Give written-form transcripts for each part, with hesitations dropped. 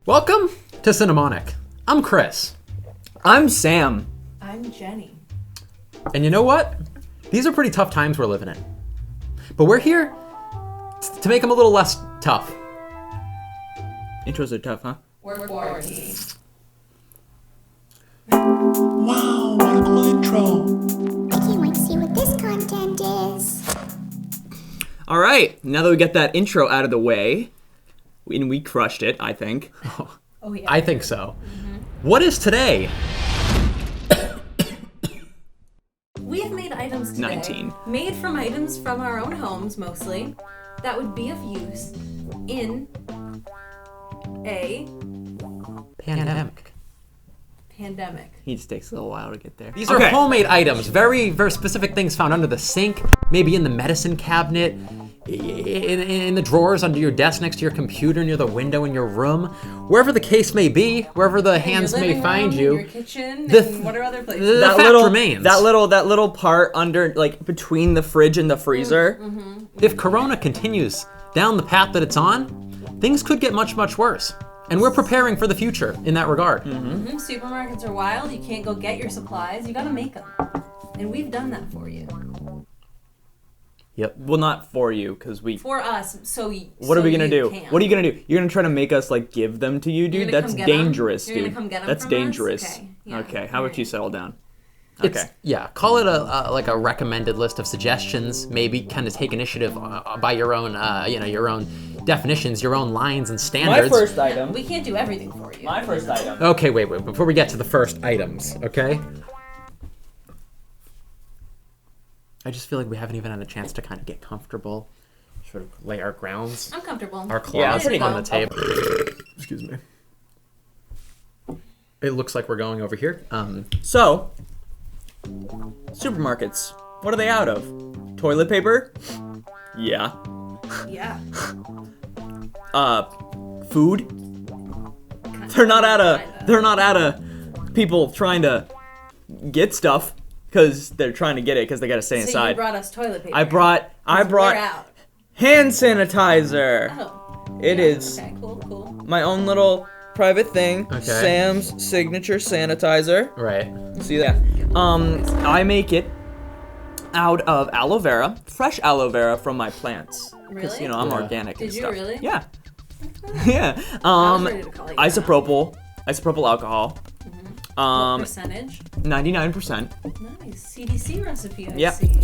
Welcome to Cinemonic. I'm Chris. I'm Sam. I'm Jenny. And you know what? These are pretty tough times we're living in. But we're here to make them a little less tough. Intros are tough, huh? We're quarantined. Wow, what a cool intro. I can't wait to see what this content is. All right, now that we get that intro out of the way, and we crushed it, I think. Oh yeah. I think so. What is today? We have made items today. 19. Made from items from our own homes, mostly, that would be of use in a Pandemic. pandemic. He just takes a little while to get there. These are homemade items, very, very specific things found under the sink, maybe in the medicine cabinet, in the drawers under your desk next to your computer, near the window in your room, wherever the case may be, wherever the hands your may living find room, you. Your kitchen, The- and what are other places? the that fact remains. that little part under, like, between the fridge and the freezer. If Corona continues down the path that it's on, things could get much, much worse. And we're preparing for the future in that regard. Supermarkets are wild. You can't go get your supplies. You gotta make them. And we've done that for you. Yep. Well, not for you, because we... For us, What are we gonna do? Can. What are you gonna do? You're gonna try to make us, like, give them to you, You're dude? gonna That's come get 'em? dangerous, You're dude. gonna come get 'em That's from us? dangerous. Okay, yeah, Okay, how about you settle down? It's, Okay. yeah, call it like a recommended list of suggestions. Maybe kind of take initiative by your own, your own definitions, your own lines and My standards. first item. We can't do everything for you. My first item. Okay, wait. Before we get to the first items, okay? I just feel like we haven't even had a chance to kind of get comfortable, sort of lay our grounds, I'm comfortable. our Yeah, claws pretty on the good. table. Excuse me. It looks like we're going over here. So, supermarkets. What are they out of? Toilet paper? Yeah. Yeah. Food? They're not out of people trying to get stuff because they're trying to get it because they gotta stay So inside. you brought us toilet paper. I brought We're out. hand sanitizer. Oh. It yeah, is Okay, cool. my own little private thing. Okay. Sam's signature sanitizer. Right. See that? I make it out of aloe vera, fresh aloe vera from my plants. Because, Really? I'm Yeah. organic and Did you stuff. really? Yeah. Yeah. I was ready to call you that. Isopropyl alcohol. What percentage? 99%. Nice. CDC recipe, I Yep. see.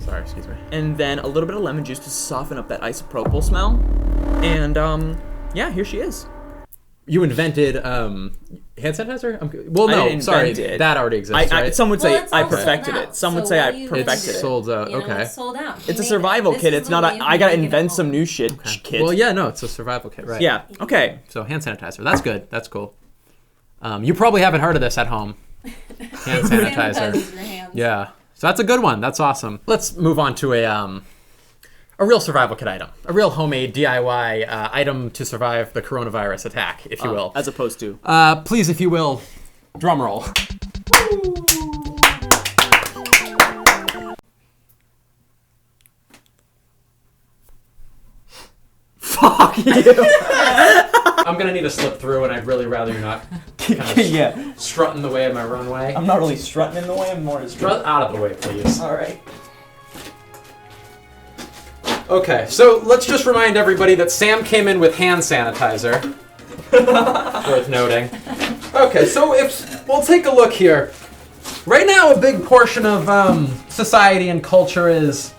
Sorry, excuse me. And then a little bit of lemon juice to soften up that isopropyl smell. And yeah, here she is. You invented hand sanitizer? Well, I no, didn't sorry, invent it. that already exists, right? Some would say Well, it's I all sold perfected out. it. Some would So say what I do you perfected It's it. sold out. You know, Okay. it's sold out. It's a You survival made it. kit. This It's is not what a. we I gotta make it invent all. some new shit. Kit. Well, yeah, no, it's a survival kit, right? Yeah. Okay. So hand sanitizer, that's good. That's cool. You probably haven't heard of this at home. Hand sanitizer. Sanitizes your hands. Yeah. So that's a good one. That's awesome. Let's move on to a real survival kit item, a real homemade DIY item to survive the coronavirus attack, if you will. As opposed to. Please, if you will, drum roll. Fuck you. I'm gonna need to slip through, and I'd really rather you're not kind of Yeah. strutting the way of my runway. I'm not really strutting in the way. I'm more just. Strut out of the way, please. All right. Okay, so let's just remind everybody that Sam came in with hand sanitizer. Worth noting. Okay, so if we'll take a look here. Right now, a big portion of society and culture is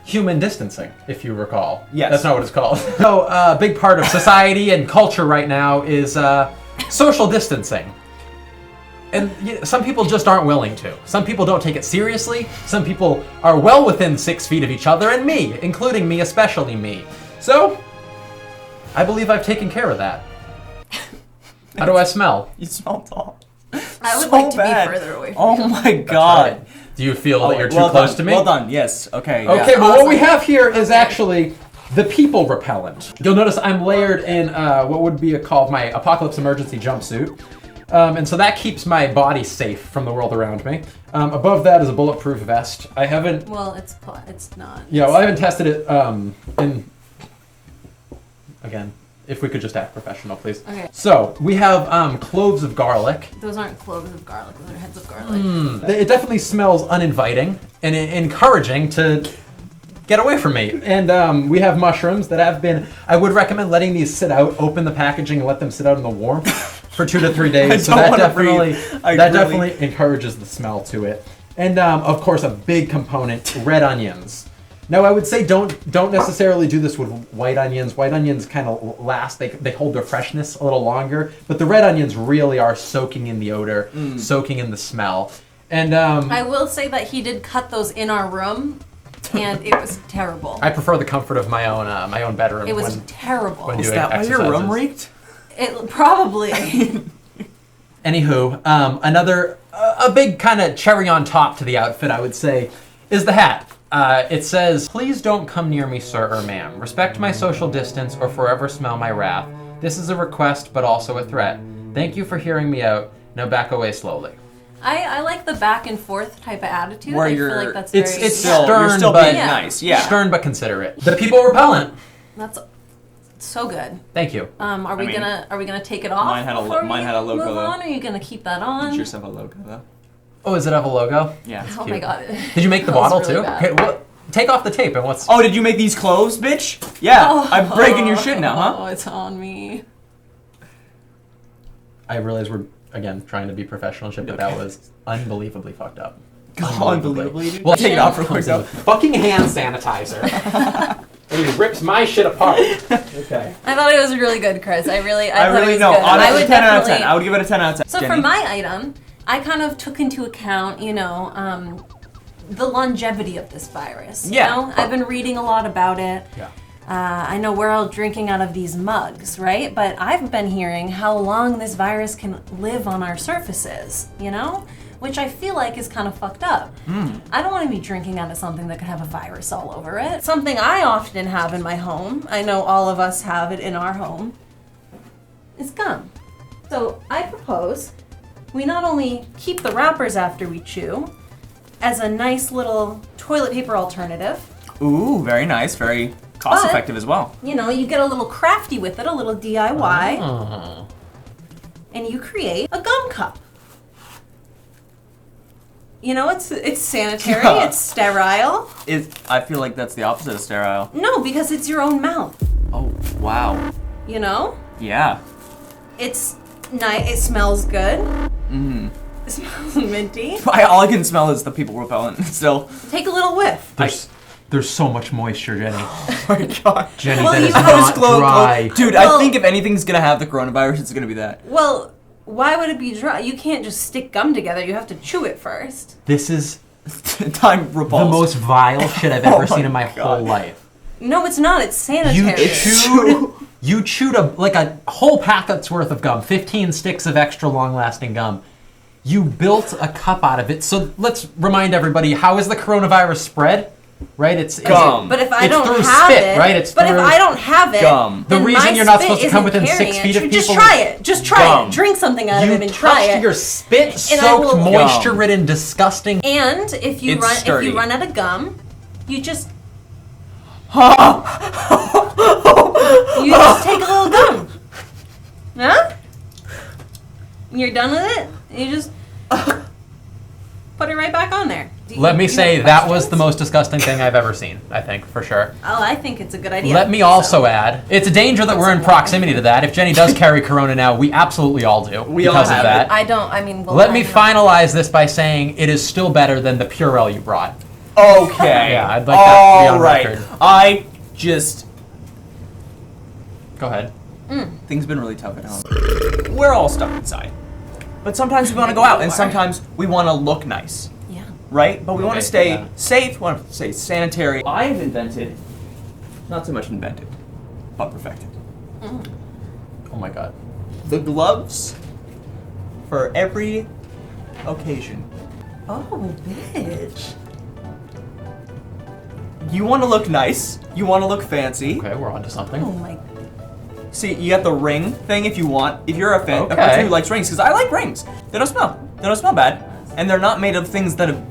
human distancing, if you recall. Yes. That's not what it's called. So, a big part of society and culture right now is social distancing. And some people just aren't willing to. Some people don't take it seriously. Some people are well within 6 feet of each other, and me, including me, especially me. So, I believe I've taken care of that. How do I smell? You smell tall. I would So like to bad. be further away from Oh my god. Do you feel that you're too well close done. to me? Well done. Yes. Okay. Okay, Yeah. but what we have here is actually the people repellent. You'll notice I'm layered in what would be called my apocalypse emergency jumpsuit. And so that keeps my body safe from the world around me. Above that is a bulletproof vest. I haven't, Well, it's not. I haven't tested it again, if we could just act professional, please. Okay. So we have cloves of garlic. Those aren't cloves of garlic. Those are heads of garlic. It definitely smells uninviting and encouraging to get away from me. And we have mushrooms that have been. I would recommend letting these sit out. Open the packaging and let them sit out in the warmth for 2 to 3 days. So that definitely encourages the smell to it. And of course, a big component: red onions. Now, I would say don't necessarily do this with white onions. White onions kind of last; they hold their freshness a little longer. But the red onions really are soaking in the odor, soaking in the smell. And I will say that he did cut those in our room, and it was terrible. I prefer the comfort of my own bedroom. It was terrible. when Is doing that why your room exercises. reeked? It probably. Anywho, another a big kind of cherry on top to the outfit, I would say, is the hat. It says, "Please don't come near me, sir or ma'am. Respect my social distance or forever smell my wrath. This is a request, but also a threat. Thank you for hearing me out. Now back away slowly." I like the back and forth type of attitude. Where I you're- feel like that's It's very. stern, You're still but being Yeah. nice. Yeah. stern but considerate. The people repellent. That's so good. Thank you. Are we mean, gonna take it off? mine had a before mine we had a logo, Move though. on? Or are you gonna keep that on? Get yourself a logo though. Oh, is it have a logo? Yeah. It's Oh cute. my god. Did you make the That was bottle really too? bad. Okay, well, take off the tape and what's... Oh, did you make these clothes, bitch? Yeah. I'm breaking your shit now, huh? Oh, it's on me. I realize we're, again, trying to be professional and shit, but that was unbelievably fucked up. Unbelievably, dude. Well, Take it off real quick though. fucking hand sanitizer. And he rips my shit apart. Okay. I thought it was really good, Chris. I thought really it was no. good. And I Honestly, would 10 out of 10. definitely. I would give it a 10 out of 10. So Jenny? for my item, I kind of took into account, the longevity of this virus. Yeah. You know? I've been reading a lot about it. Yeah. I know we're all drinking out of these mugs, right? But I've been hearing how long this virus can live on our surfaces, Which I feel like is kind of fucked up. I don't want to be drinking out of something that could have a virus all over it. Something I often have in my home, I know all of us have it in our home, is gum. So I propose we not only keep the wrappers after we chew, as a nice little toilet paper alternative. Ooh, very nice. Very cost But- effective as well. You get a little crafty with it, a little DIY, Oh. and you create a gum cup. It's sanitary, Yeah. it's sterile. I feel like that's the opposite of sterile. No, because it's your own mouth. Oh, wow. Yeah. It's nice. It smells good. It smells minty. All I can smell is the people repellent still. Take a little whiff. There's so much moisture, Jenny. Oh my god. Jenny, Well, that you is have- not Glow- dry. Dude, Well- I think if anything's gonna have the coronavirus, it's gonna be that. Well, why would it be dry? You can't just stick gum together. You have to chew it first. This is Time the repulsed. most vile shit I've Oh ever my seen in my God. whole life. No, it's not. It's sanitary. You chewed a whole packet's worth of gum, 15 sticks of extra long-lasting gum. You built a cup out of it. So let's remind everybody, how is the coronavirus spread? Right? It's Gum. But if I It's don't through have spit, it, right? It's but if through I don't have it, gum. The then reason my you're not spit supposed to come isn't within 6 carrying feet it. of Just people try it. Just try Gum. it. Drink something out You of it and try touched it. your spit-soaked, will- moisture-ridden, disgusting. And if you It's sturdy. run out of gum, you just take a little gum. Huh? You're done with it? You just put it right back on there. Let me You say have that was questions? the most disgusting thing I've ever seen, I think, for sure. Oh, I think it's a good idea. Let me also add, it's a danger that we're in some proximity to that. If Jenny does carry corona now, we absolutely all do We all because of have that. Well, Let me finalize this by saying it is still better than the Purell you brought. Okay. Yeah, I'd like that to be on All right. record. I just... Go ahead. Things been really tough at home. We're all stuck inside. But sometimes we want to go out, and sometimes we want to look nice. Yeah. Right? But we want to Okay, stay yeah. safe, want to stay sanitary. I've invented, not so much invented, but perfected, Oh my god. the gloves for every occasion. Oh, bitch. You want to look nice, you want to look fancy. Okay, we're on to something. Oh my. See, you got the ring thing if you want, if you're a fan, a Okay. person who likes rings, because I like rings. They don't smell bad, and they're not made of things that have,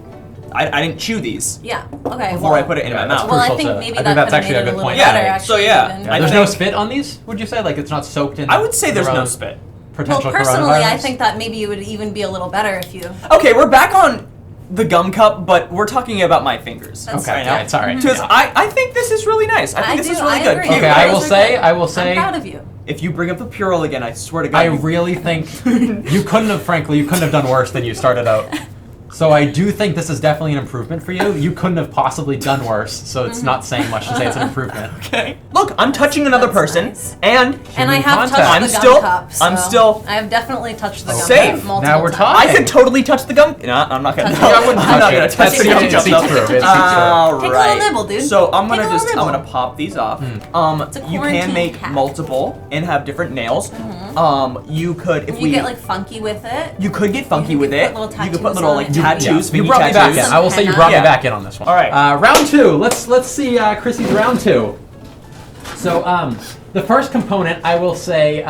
I didn't chew these Yeah. Okay. before I put it in my that's mouth. Well, I crucial think to- maybe I think that that's could've actually made a it good little point. better, Yeah, actually, so yeah, even. I There's think- no spit on these, would you say? Like, it's not soaked in I would say there's their no own spit. potential Well, personally, I coronavirus? think that maybe it would even be a little better if you. Okay, we're back on the gum cup, but we're talking about my fingers. That's Okay, right now. yeah, it's all right. Because Yeah. I think this is really nice. I think this is really I good. agree. Cute, Okay, right? I will Those are say, good. I will say, I'm proud of you. If you bring up the Purell again, I swear to God. I really think you couldn't have done worse than you started out. So I do think this is definitely an improvement for you. You couldn't have possibly done worse, so it's not saying much to say it's an improvement. Okay. Look, I'm touching another That's person, nice. and And I Human have contact. touched I'm the gum still- cup. I'm so still- I have definitely touched the gum Safe. cup multiple Now we're times. talking. I could totally touch the gum. No, I'm not gonna. Touch No, it. I wouldn't I'm not touch gonna it. touch That's the see- gum it's cup. see-through. It's see-through. All Take a right. little nibble, dude. So I'm Take a gonna little I'm gonna nibble. pop these off. It's a You can quarantine make hack. multiple and have different nails. You could if You we get like funky with it. you could get funky You with could it. put little You could put tattoos little on like it. tattoos. Yeah. You mini brought me back in. tattoos. I will say you Henna. brought me Yeah. back in on this one. All right. Round two. Let's see Chrissy's round two. So the first component I will say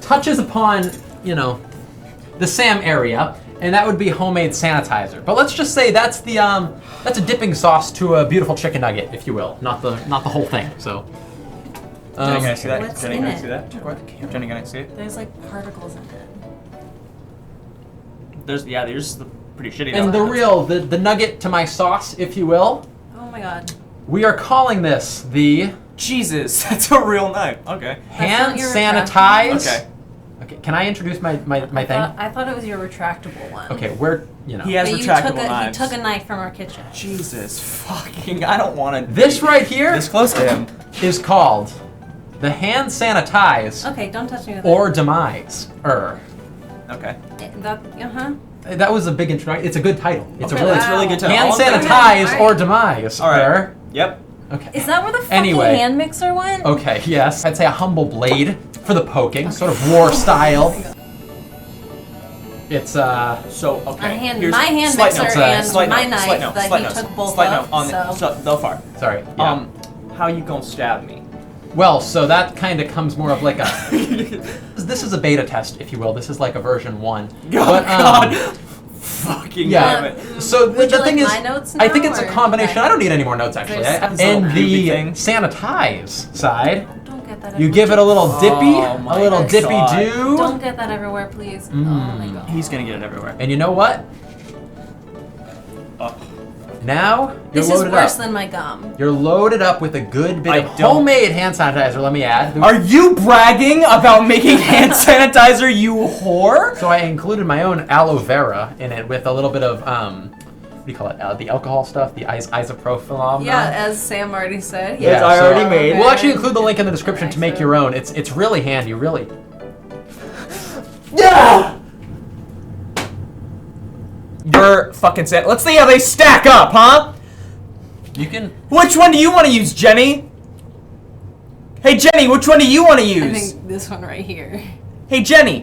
touches upon the Sam area, and that would be homemade sanitizer. But let's just say that's a dipping sauce to a beautiful chicken nugget, if you will, not the whole thing. So. Jenny, can I see that? What's Jenny, in can I it? see that? Jenny, can I see it? There's like particles in it. There's the pretty shitty. And the nugget to my sauce, if you will. Oh my god. We are calling this the Jesus, that's a real knife. Okay. hand not your sanitize. Okay. Okay. Can I introduce my thing? I thought it was your retractable one. Okay. We're He has But retractable knives. you took a knife from our kitchen. Jesus fucking! I don't want to. This right here This close to him. is called the hand sanitize Okay, don't touch me with or demise. Okay. it. That was a big introduction. It's a good title. It's Okay, a really that's really good to hand know. sanitize Alright. or demise. All right. Yep. Okay. Is that where the fucking Anyway. hand mixer went? Okay. Yes. I'd say a humble blade for the poking, sort of war style. It's So okay. My hand slight mixer note, and slight my note, knife slight note, that slight he note, took both slight of, note on so. so far. sorry. Yeah. How you gonna stab me? Well, so that kind of comes more of like a. This is a beta test, if you will. This is like a version 1. Oh But, God! Fucking Yeah. damn it. So Would the you thing like is, my notes I think now, it's a or- combination. okay. I don't need any more notes actually. There's some And little creepy the thing. sanitize side, Don't get that you everywhere. give it a little dippy, Oh my a little God. dippy Don't do, get that everywhere, please. Oh my god. He's gonna get it everywhere. and you know what? Oh. Now you're This is loaded worse up. than my gum. You're loaded up with a good bit I of don't- homemade hand sanitizer. Let me add. Are you bragging about making hand sanitizer, you whore? So I included my own aloe vera in it with a little bit of what do you call it? The alcohol stuff, the isopropyl. Yeah, as Sam already said. Yes, Yeah, I so- already made. We'll actually include the link in the description to make so- your own. It's really handy, really. Yeah. You're fucking set. Let's see how they stack up, huh? You can. Which one do you want to use, Jenny? Hey, Jenny, which one do you want to I use? think this one right here. Hey, Jenny,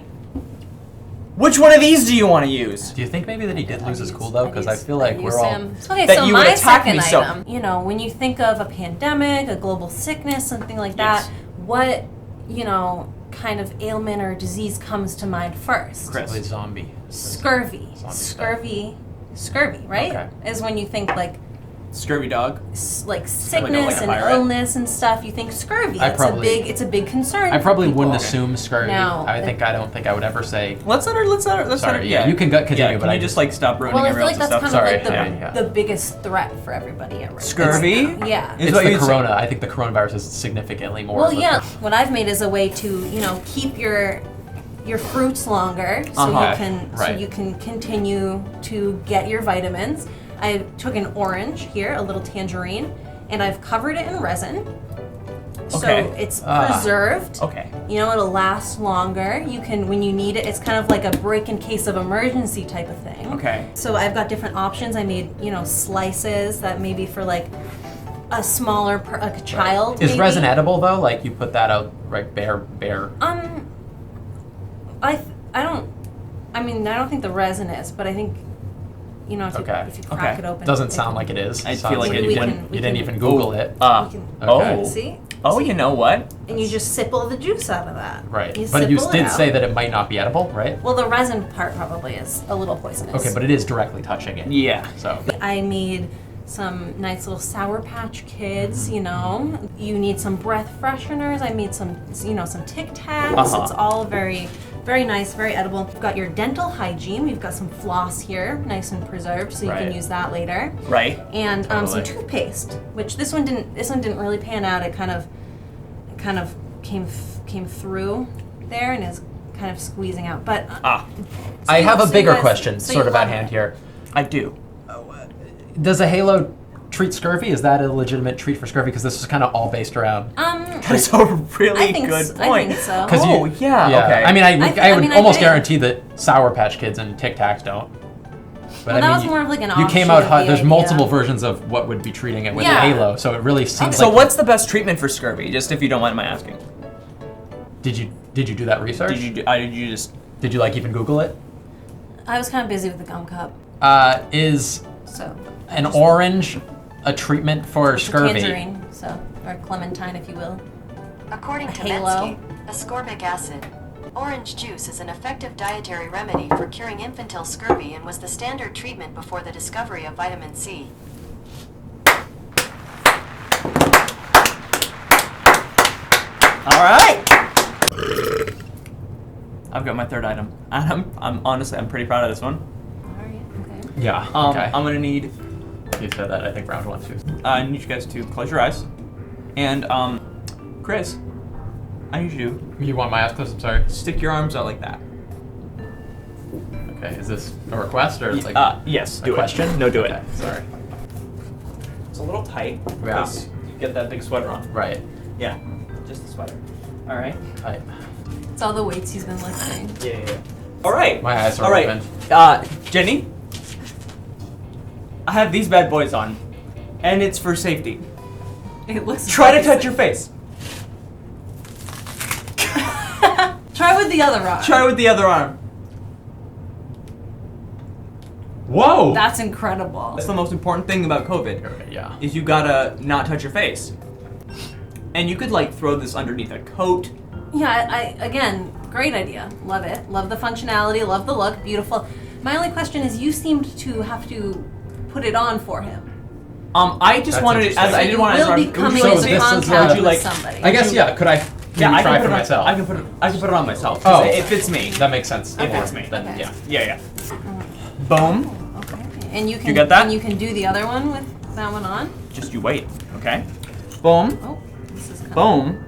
which one of these do you want to use? Do you think maybe that he did lose his cool though? Because I feel like we're all. Okay, That so you would my attack second me so- item, when you think of a pandemic, a global sickness, something like that, Yes. what, kind of ailment or disease comes to mind first? Chris. Probably zombie. Scurvy. Zombie Scurvy, right? Okay. Is when you think like Scurvy dog. like sickness and pirate? illness and stuff, you think scurvy. I It's a big concern. I for probably people. wouldn't assume scurvy. No. I don't think I would ever say. Let's let her. Sorry, yeah, you can continue, Yeah, but can I you just- just stop ruining Well, I feel everyone like else's that's stuff? kind of Sorry, like yeah. the biggest threat for everybody at risk. Scurvy? Yeah. Is It's what the you'd say. corona. I think the coronavirus is significantly more. Well, of a yeah. threat. What I've made is a way to, keep your fruits longer, so Uh-huh. you can continue to get your vitamins. I took an orange here, a little tangerine, and I've covered it in resin. So Okay. it's Ah. preserved. Okay. It'll last longer. You can, when you need it, it's kind of like a break in case of emergency type of thing. Okay. So I've got different options. I made, slices that maybe for like a smaller, like a child. Is maybe. resin edible though? Like you put that out right bare. I don't think the resin is, but I think, if Okay. you crack Okay. it open. Doesn't it sound can- like it is. I Sounds feel like like it you wouldn't. didn't even Google it. we can- Okay. Oh. See? Oh, you know what? And you just sip all the juice out of that. Right. You But you sipple it did out. say that it might not be edible, right? Well, the resin part probably is a little poisonous. Okay, but it is directly touching it. Yeah. So. I made some nice little Sour Patch Kids, you know. You need some breath fresheners. I made some, you know, some Tic Tacs. Uh-huh. It's all very, very nice, very edible. We've got your dental hygiene. We've got some floss here, nice and preserved, so you Right. can use that later. Right. And some Totally. toothpaste, which this one didn't really pan out. It kind of came through there and is kind of squeezing out. But I have a so bigger you guys- question, so sort you of at love hand it. here. I do. Does a halo treat scurvy? Is that a legitimate treat for scurvy? Because this is kind of all based around. That's a really I think good so. point. I think so. 'Cause Oh, you- yeah, okay. I mean, I would mean, I almost did. guarantee that Sour Patch Kids and Tic Tacs don't. But Well, that was more of like an You came offshoot out of hot. the There's idea. multiple versions of what would be treating it with Yeah. Halo, so it really seems So like. what's the best treatment for scurvy? Just if you don't mind my asking. Did you do that research? Did you just? Did you like even Google it? I was kind of busy with the gum cup, Is so an orange a treatment for it's a scurvy? tangerine, so or clementine, if you will. According to Halo. Medscape, ascorbic acid, orange juice is an effective dietary remedy for curing infantile scurvy and was the standard treatment before the discovery of vitamin C. All right. I've got my third item. I'm honestly pretty proud of this one. All right, okay. Yeah. Okay. I'm gonna need You said that. I think round one too. I need you guys to close your eyes, and Chris, I need you You want my ass close? I'm sorry. to stick your arms out like that. Okay. Is this a request or like Yes. a Do question? it. No, do Okay, it. Sorry. It's a little tight. Yeah. because You get that big sweater on. Right. Yeah. Just the sweater. All right. I, It's all the weights he's been lifting. Yeah. All right. my eyes are All right. open. Jenny, I have these bad boys on, and it's for safety. It looks. Try to touch your face. Try with the other arm. Try with the other arm. Whoa. That's incredible. That's the most important thing about COVID. Okay, yeah. Is you gotta not touch your face. And you could like throw this underneath a coat. Yeah, I again, great idea. Love it. Love the functionality. Love the look. Beautiful. My only question is, you seemed to have to put it on for him. I just That's wanted it as interesting. I didn't want to. will be coming So into this is contact like- with Would you like- somebody. I guess yeah. Could I? Yeah, maybe I try can for put it myself. On, I can put it on myself. 'cause Oh. it fits me. That makes sense. It Okay. fits me. Then, Okay. yeah. Yeah. Boom. Okay. And you can. You get that? And you can do the other one with that one on. Just you wait. Okay. Boom. Oh, this is. Kind Boom.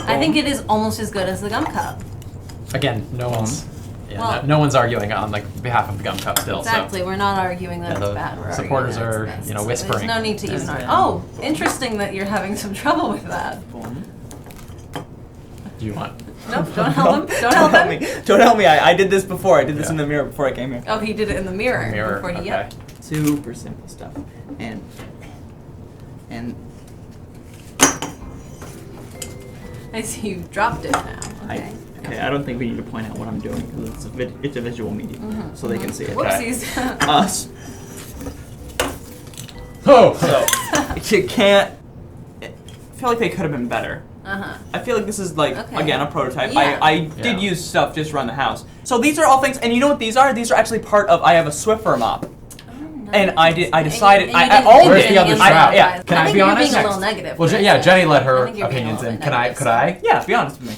I think it is almost as good as the gum cup. Again, no one's. Yeah, Well- no one's arguing on like behalf of the gum cup still. Exactly. We're not arguing that Yeah, it's the bad. We're supporters arguing that are, it's best. you know, So whispering. There's no need to even That's argue. right. Oh, interesting that you're having some trouble with that. Boom. So, do you want? Nope. Don't help him. Don't help him. me. Don't help me. I did this before. I did this Yeah. in the mirror before I came here. Oh, he did it in the mirror, Mirror. before he Okay. yelled. Super simple stuff. And I see you dropped it now. Okay. I don't think we need to point out what I'm doing because it's a visual medium, so they can see it. Whoopsies. Us. Oh. So you can't. I feel like they could have been better. Uh-huh. I feel like this is like Okay. again a prototype. Yeah. I Yeah. did use stuff just around the house. So these are all things, and you know what these are? These are actually part of. I have a Swiffer mop, and I decided And you I didn't owned think Where's it. the other anything strap? otherwise. Yeah. Can I think be you're honest? being a little negative. Well, for yeah, this. Jenny let I her think you're being a opinions little in. bit Can I? negative, Could so- I? Yeah, be honest with me.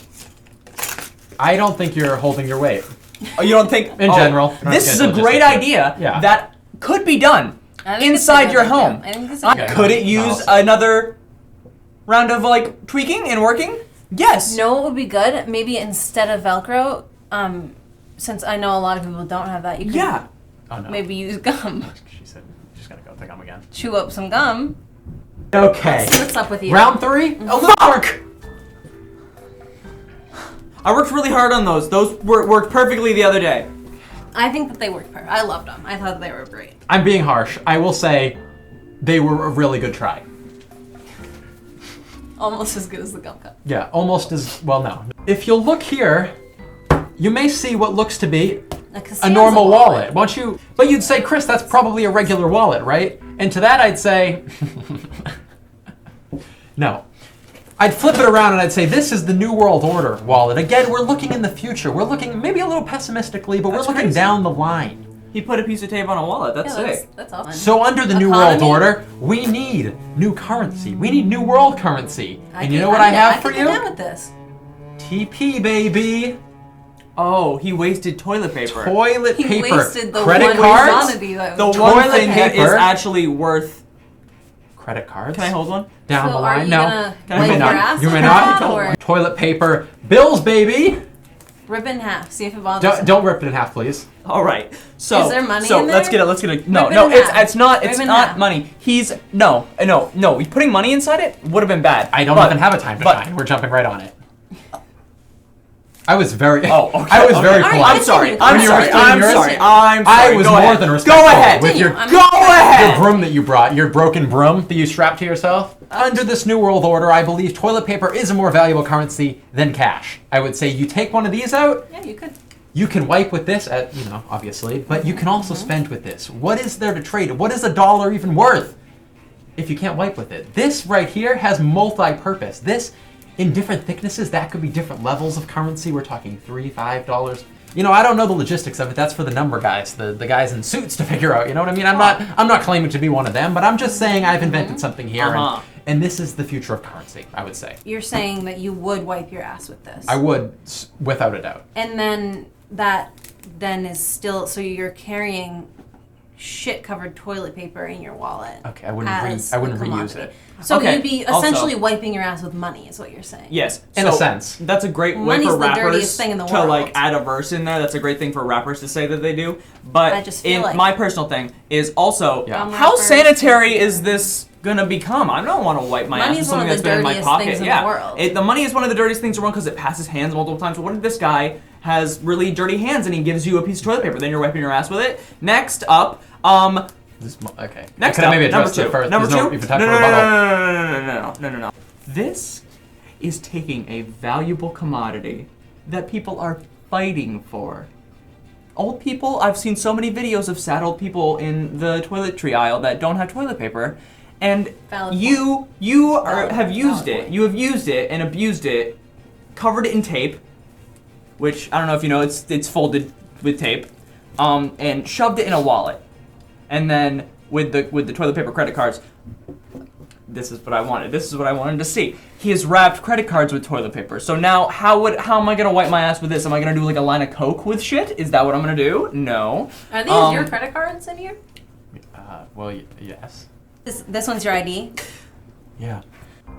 I don't think you're holding your weight. Oh, you don't think? In general. This is a Logistics. great idea Yeah. that could be done I think it's a inside good your idea. home. I think it's a good idea. Could it use another round of like tweaking and working? Yes. No, it would be good. Maybe instead of Velcro, since I know a lot of people don't have that, you could Yeah. Oh no. maybe use gum. She said she's gonna go with the gum again. Chew up some gum. Okay. See what's up with you. Round 3. Oh, fuck! I worked really hard on those. Those worked perfectly the other day. I think that they worked perfect. I loved them. I thought they were great. I'm being harsh. I will say they were a really good try. Almost as good as the gum cup. Yeah, almost as well. No. If you'll look here, you may see what looks to be a normal wallet. Won't you? But you'd say, Chris, that's probably a regular wallet, right? And to that, I'd say, no. I'd flip it around and I'd say, this is the New World Order wallet. Again, we're looking in the future. We're looking maybe a little pessimistically, but That's we're looking crazy. down the line. He put a piece of tape on a wallet. That's Yeah, sick. that's awesome. So under the New World Economy? Order, we need new currency. We need new world currency. And you know what I I have for I you? can get down with this. TP, baby. Oh, he wasted toilet paper. Toilet He paper. wasted the Credit one cards. quantity that The was one Toilet thing that is paper. actually worth. Credit cards. Can I hold one? Down So the are line? you No. gonna Can I wipe hold your on? ass You with may that, not. or Toilet paper. Bills, baby. rip in half? See if it bothers you. Don't rip it in half, please. All right. So Is there money so in let's there? get it. No, Rip it no. in It's half. it's not. Rip It's it in not half. money. He's no. He's putting money inside it would have been bad. I don't But- even have a time to but- shine. We're jumping right on it. I was very. Oh, okay. I was okay. very All right, polite. I'm sorry. Continue. I'm When you were sorry. explaining I'm yours, sorry. I was Go more ahead. than Go respectful ahead. with your I'm- Go your ahead. broom that you brought, your broken broom that you strapped to yourself. Under this New World Order, I believe toilet paper is a more valuable currency than cash. I would say you take one of these out, Yeah, you could. you can wipe with this, obviously, but you can also spend with this. What is there to trade? What is $1 even worth if you can't wipe with it? This right here has multi-purpose. This, in different thicknesses, that could be different levels of currency. We're talking $3, $5. I don't know the logistics of it. That's for the number guys, the guys in suits to figure out. You know what I mean? I'm not claiming to be one of them, but I'm just saying I've invented something here, Uh-huh. and this is the future of currency, I would say. You're saying that you would wipe your ass with this. I would, without a doubt. And then that then is still, so you're carrying shit covered toilet paper in your wallet. Okay, I wouldn't as I wouldn't a reuse commodity. it. So Okay, you'd be also- essentially wiping your ass with money, is what you're saying. Yes, In a so sense. That's a great way Money's for the rappers dirtiest thing in the to world. like add a verse in there. That's a great thing for rappers to say that they do. But I just feel in like- my personal thing is also Yeah. Dumb how rappers. sanitary is this gonna become? I don't want to wipe my ass Money's with something one of that's the been in my dirtiest pocket. things in the Yeah, world. The money is one of the dirtiest things in the world because it passes hands multiple times. But what if this guy has really dirty hands and he gives you a piece of toilet paper? Then you're wiping your ass with it. Next up, Okay. Next Can up, I maybe number address two. it first? Number There's two. no even time for rebuttal. No. This is taking a valuable commodity that people are fighting for. Old people, I've seen so many videos of sad old people in the toiletry aisle that don't have toilet paper, and Valid you have used Valid it. point. You have used it and abused it, covered it in tape, which I don't know if you know, it's folded with tape, and shoved it in a wallet. And then with the toilet paper credit cards, this is what I wanted. This is what I wanted to see. He has wrapped credit cards with toilet paper. So now how am I gonna wipe my ass with this? Am I gonna do like a line of Coke with shit? Is that what I'm gonna do? No. Are these your credit cards in here? Yes. This one's your ID? Yeah.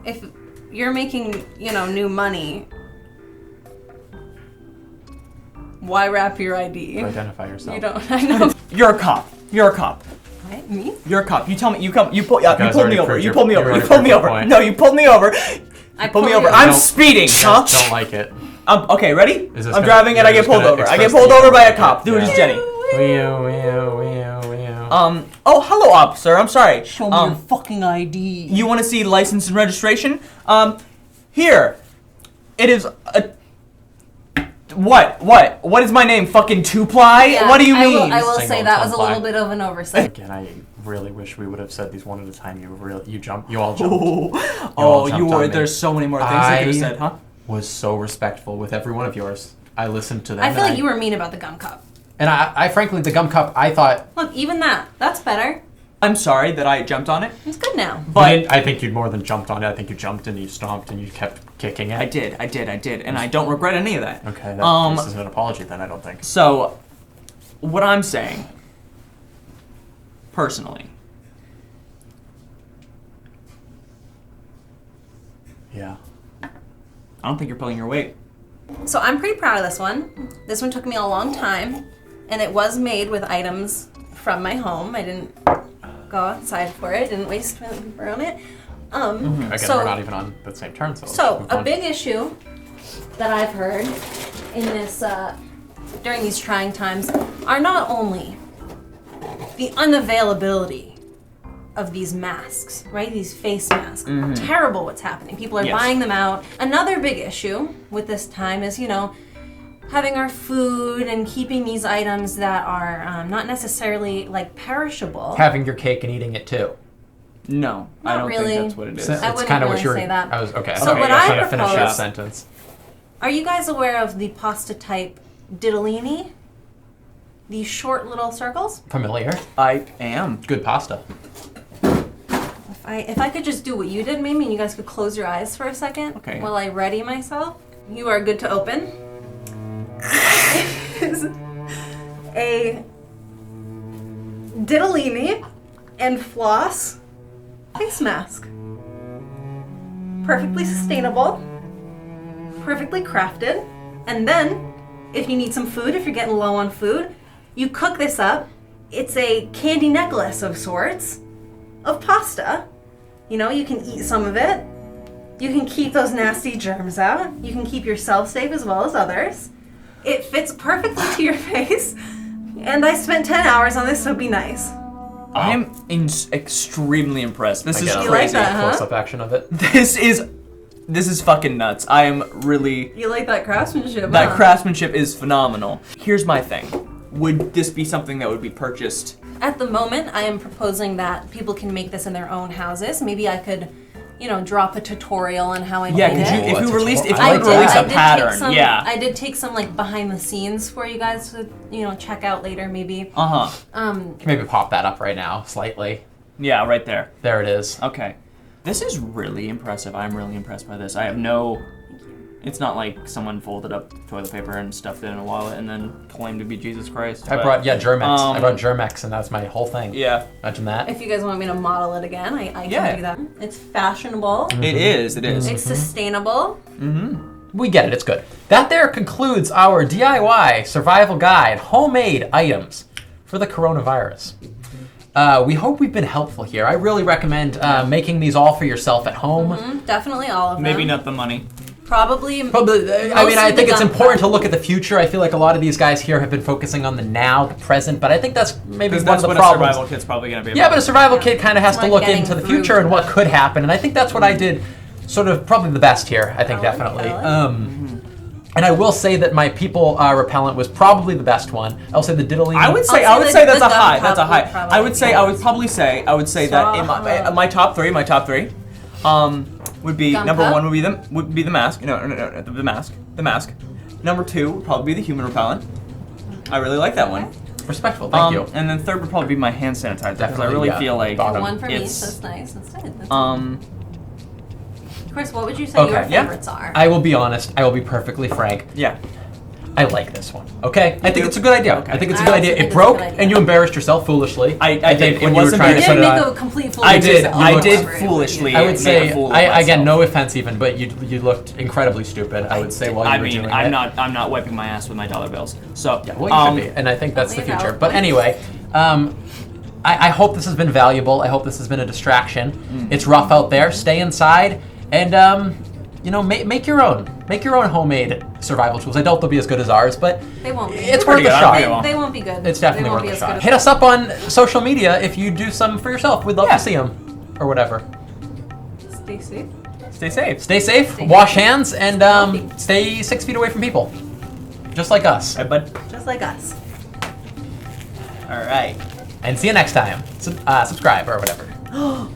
If you're making, new money, why wrap your ID? Identify yourself. You don't, I know. You're a cop. You're a cop. What? Me? You're a cop. You tell me. You pulled me guys over. already You proved pulled me your- over. you You already pulled me proved your over. point. No, you pulled me over. I Pulled me pulled over. you I'm Don't- speeding, You huh? guys don't like it. Okay, ready? Is this I'm gonna- driving and you're I get just pulled gonna over. I get express pulled that you over don't by a like cop. it. Do it as Yeah. Jenny. Oh, hello, officer. I'm sorry. Show me your fucking ID. You want to see license and registration? Here. It is a. What is my name? Fucking Two-Ply? Yeah, what do you I mean? I will Single say that was a comply. little bit of an oversight. Again, I really wish we would have said these one at a time. You all jumped. Oh, jumped you on were. me. There's so many more things I could have said, huh? Was so respectful with every one of yours. I listened to them. I feel and like you were mean about the gum cup. And I frankly, the gum cup, I thought. Look, even that's better. I'm sorry that I jumped on it, It's good now. but I think you'd more than jumped on it. I think you jumped and you stomped and you kept kicking it. I did, and I don't regret any of that. Okay, this isn't an apology then, I don't think. So, what I'm saying, personally, Yeah. I don't think you're pulling your weight. So I'm pretty proud of this one. This one took me a long time, and it was made with items from my home. I didn't go outside for it. Didn't waste paper on it. Again, So- we're not even on the same turn, so. let's So move a on. big issue that I've heard in this during these trying times are not only the unavailability of these masks, right? These face masks. Terrible what's happening. People are Yes. buying them out. Another big issue with this time is, having our food and keeping these items that are not necessarily like perishable. Having your cake and eating it too. No, I Not don't really. think that's what it is. So I it's wouldn't kind of really what you were. say that. I was okay. So okay, what I was I trying to finish that propose- sentence. Are you guys aware of the pasta type ditalini? These short little circles? Familiar. I am. Good pasta. If I could just do what you did, maybe, and you guys could close your eyes for a second Okay. while I ready myself. You are good to open. Is a ditalini and floss face mask. Perfectly sustainable, perfectly crafted, and then if you need some food, if you're getting low on food, you cook this up. It's a candy necklace of sorts of pasta. You know, you can eat some of it. You can keep those nasty germs out. You can keep yourself safe as well as others. It fits perfectly to your face. And I spent 10 hours on this, so be nice. I am extremely impressed. This is get You crazy. like that, huh? Close-up action of it. This is fucking nuts. I am really. You like that craftsmanship, That huh? craftsmanship is phenomenal. Here's my thing. Would this be something that would be purchased? At the moment, I am proposing that people can make this in their own houses. Maybe I could, drop a tutorial on how I Yeah, made could you, it. if that's you a released, if you tutorial. would release a pattern, take some, yeah. I did take some behind the scenes for you guys to, check out later maybe. Uh-huh. Can maybe pop that up right now, slightly. Yeah, right there. There it is. Okay. This is really impressive. I'm really impressed by this. I have no... It's not like someone folded up toilet paper and stuffed it in a wallet and then claimed to be Jesus Christ. I brought Germex. I Um, brought Germex, and that's my whole thing. Yeah. Imagine that. If you guys want me to model it again, I can Yeah. do that. It's fashionable. It is. It is. It's sustainable. We get it. It's good. That there concludes our DIY survival guide, homemade items for the coronavirus. We hope we've been helpful here. I really recommend making these all for yourself at home. Definitely all of them. Maybe not the money. Probably. I think it's gun important to part. look at the future. I feel like a lot of these guys here have been focusing on the now, the present, but I think that's maybe Because one that's of the what problems. a survival kit's probably going to be Yeah, about. but a survival Yeah. kit kind of has It's to like look getting into the through future and to what that. could happen, and I think that's what I did sort of probably the best here, I think, I like it, definitely. I like And I will say that my people repellent was probably the best one. I'll say the diddling. I would say I'll say that's the a high. gun That's a top would high. probably I would say that in Solid. my top three, would be Gun number cup? one would be the mask. No, the mask. The mask. Number two would probably be the human repellent. I really like that one. Respectful, thank you. And then third would probably be my hand sanitizer because I Definitely, really yeah. feel like Bottom. One for me, it's so it's nice. That's um Chris, what would you say Okay, your yeah. favorites are? I will be honest. I will be perfectly frank. yeah. I like this one. Okay, I think do? it's a good idea. Okay. I think it's a I good also idea. think It it's a broke, good idea. and you embarrassed yourself foolishly. I think did. when It you were wasn't trying you to very put did it make on. a complete fool I of did. yourself. I did Very foolishly. I would made say, a fool of again, myself. no offense even, but you looked incredibly stupid. I would say while you I were mean, doing I'm it. not wiping my ass with my dollar bills. So Yeah, well, you should be, and I think that's the Leave out future. But points. anyway, I hope this has been valuable. I hope this has been a distraction. It's rough out there. Stay inside, and make your own. Make your own homemade survival tools. I doubt they'll be as good as ours, but They won't be. it's Pretty worth a good. shot. Pretty well. They won't be good. It's They definitely won't worth be a as good shot. as Hit us up on social media if you do some for yourself. We'd love Yeah. to see them, or whatever. Stay safe. Stay safe. Stay safe, Stay wash safe. hands, and Healthy. stay 6 feet away from people, just like us. Hey, bud. Just like us. All right, and see you next time. Subscribe or whatever.